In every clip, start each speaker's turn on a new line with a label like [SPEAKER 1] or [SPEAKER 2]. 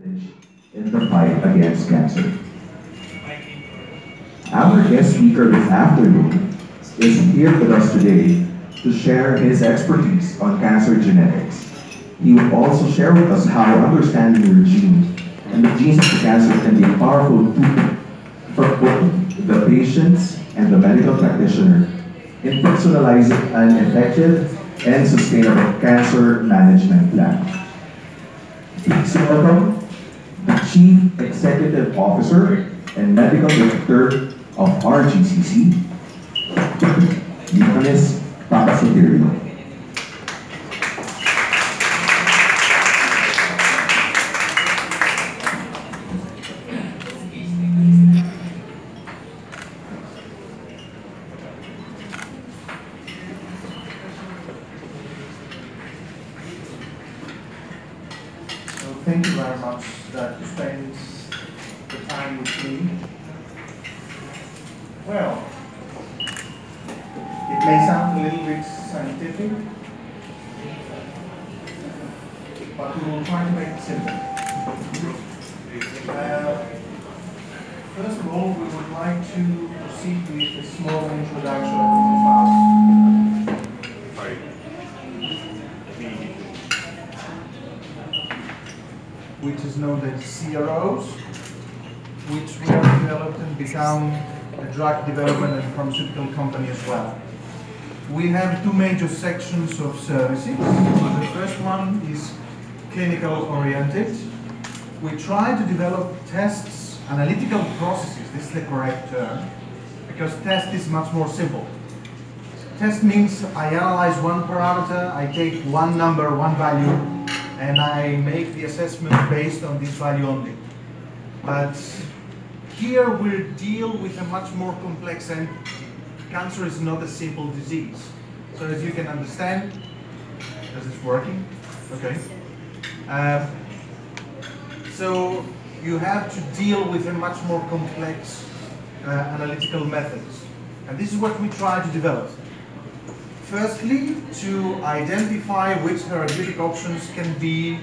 [SPEAKER 1] in the fight against cancer. Our guest speaker this afternoon is here with us today to share his expertise on cancer genetics. He will also share with us how understanding your genes and the genes of the cancer can be a powerful tool for both the patients and the medical practitioner in personalizing an effective and sustainable cancer management plan. Please welcome the Chief Executive Officer and Medical Director of RGCC, Yohanes Papasoterio.
[SPEAKER 2] Thank you very much to spend the time with me. Well, it may sound a little bit scientific, but we will try to make it simple. First of all, we would like to proceed with a small introduction of us. Which is known as CROs, which we have developed and become a drug development and pharmaceutical company as well. We have two major sections of services. The first one is clinical oriented. We try to develop tests, analytical processes, this is the correct term, because test is much more simple. Test means I analyze one parameter, I take one number, one value, and I make the assessment based on this value only. But here we deal with a much more complex, and cancer is not a simple disease. So as you can understand, is this working? Okay. So you have to deal with a much more complex analytical methods. And this is what we try to develop. Firstly, to identify which therapeutic options can be,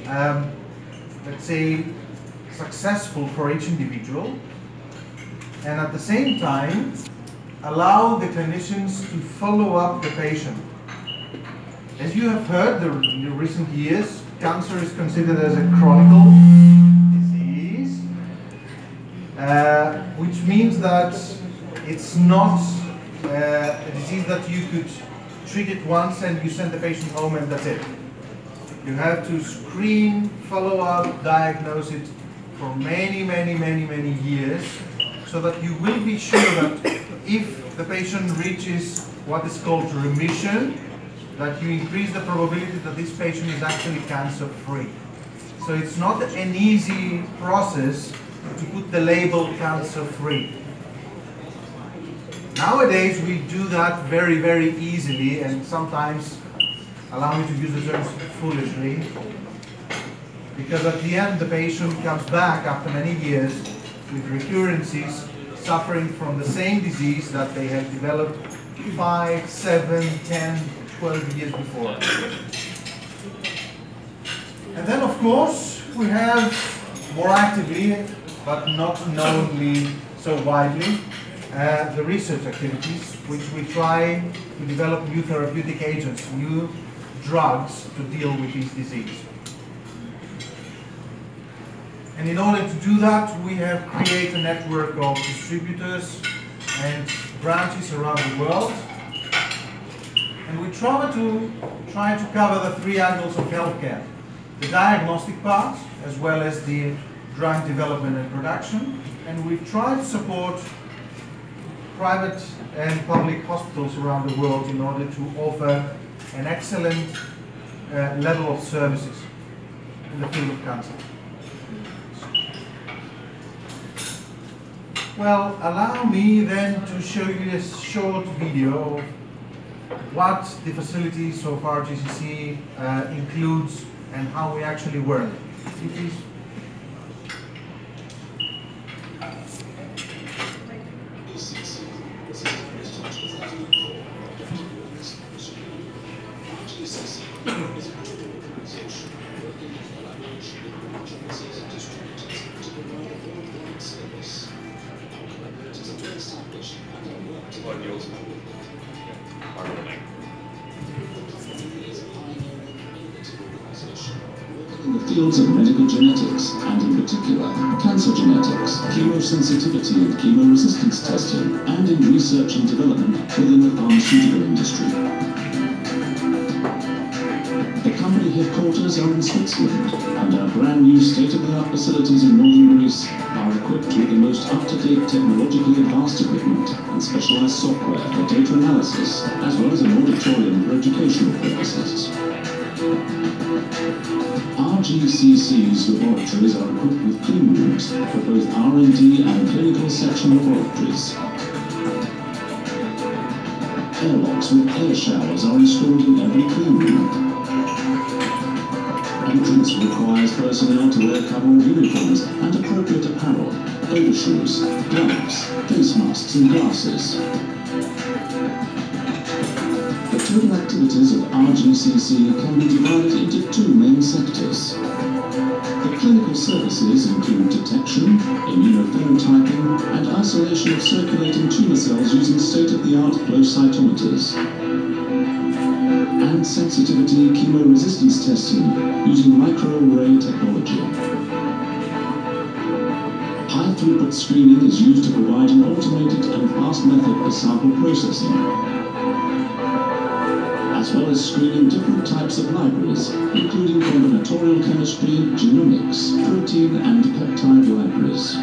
[SPEAKER 2] let's say, successful for each individual, and at the same time, allow the clinicians to follow up the patient. As you have heard in the recent years, cancer is considered as a chronic disease, which means that it's not a disease that you could treat it once and you send the patient home and that's it. You have to screen, follow up, diagnose it for many years, so that you will be sure that if the patient reaches what is called remission, that you increase the probability that this patient is actually cancer-free. So it's not an easy process to put the label cancer-free. Nowadays, we do that very easily, and sometimes, allow me to use the terms foolishly, because at the end the patient comes back after many years with recurrences, suffering from the same disease that they had developed 5, 7, 10, 12 years before. And then of course, we have more actively, but not knownly so widely, the research activities, which we try to develop new therapeutic agents, new drugs to deal with this disease. And in order to do that, we have created a network of distributors and branches around the world. And we try to cover the three angles of healthcare: the diagnostic part, as well as the drug development and production. And we try to support private and public hospitals around the world in order to offer an excellent level of services in the field of cancer. Well, allow me then to show you a short video of what the facilities of RGCC includes and how we actually work. Please.
[SPEAKER 3] Organization working in collaboration with large international organizations fields of medical genetics, and in particular, cancer genetics, chemosensitivity and chemoresistance testing, and in research and development within the pharmaceutical industry. The company headquarters are in Switzerland, and our brand new state-of-the-art facilities in northern Greece are equipped with the most up-to-date technologically advanced equipment and specialized software for data analysis, as well as an auditorium for educational purposes. RGCC's laboratories are equipped with clean rooms for both R&D and clinical section laboratories. Airlocks with air showers are installed in every clean room. Entrance requires personnel to wear coverall uniforms and appropriate apparel, overshoes, gloves, face masks and glasses. The total activities of RGCC can be divided into two main sectors. The clinical services include detection, immunophenotyping, and isolation of circulating tumor cells using state-of-the-art flow cytometers, and sensitivity chemoresistance testing using microarray technology. High-throughput screening is used to provide an automated and fast method for sample processing, as well as screening different types of libraries, including combinatorial chemistry, genomics, protein and peptide libraries.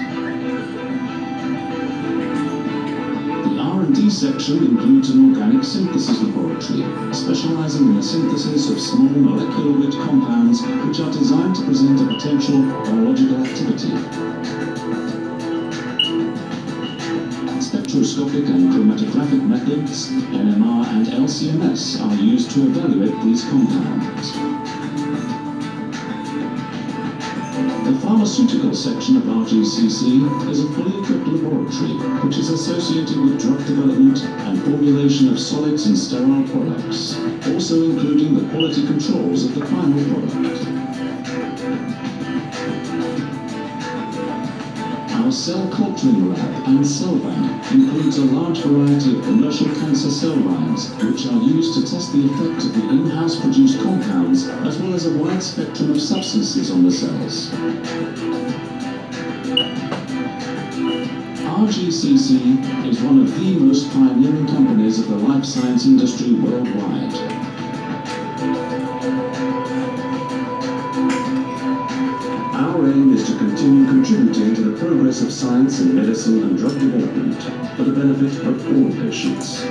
[SPEAKER 3] The R&D section includes an organic synthesis laboratory, specializing in the synthesis of small molecular weight compounds which are designed to present a potential biological activity. Spectroscopic and chromatographic methods, NMR and LCMS, are used to evaluate these compounds. The pharmaceutical section of RGCC is a fully equipped laboratory which is associated with drug development and formulation of solids and sterile products, also including the quality controls of the final product. Our cell culturing lab and cell bank includes a large variety of commercial cancer cell lines which are used to test the effect of the in-house produced compounds as well as a wide spectrum of substances on the cells. RGCC is one of the most pioneering companies of the life science industry worldwide. Our aim is to continue contributing to the progress of science in medicine and drug development for the benefit of all patients.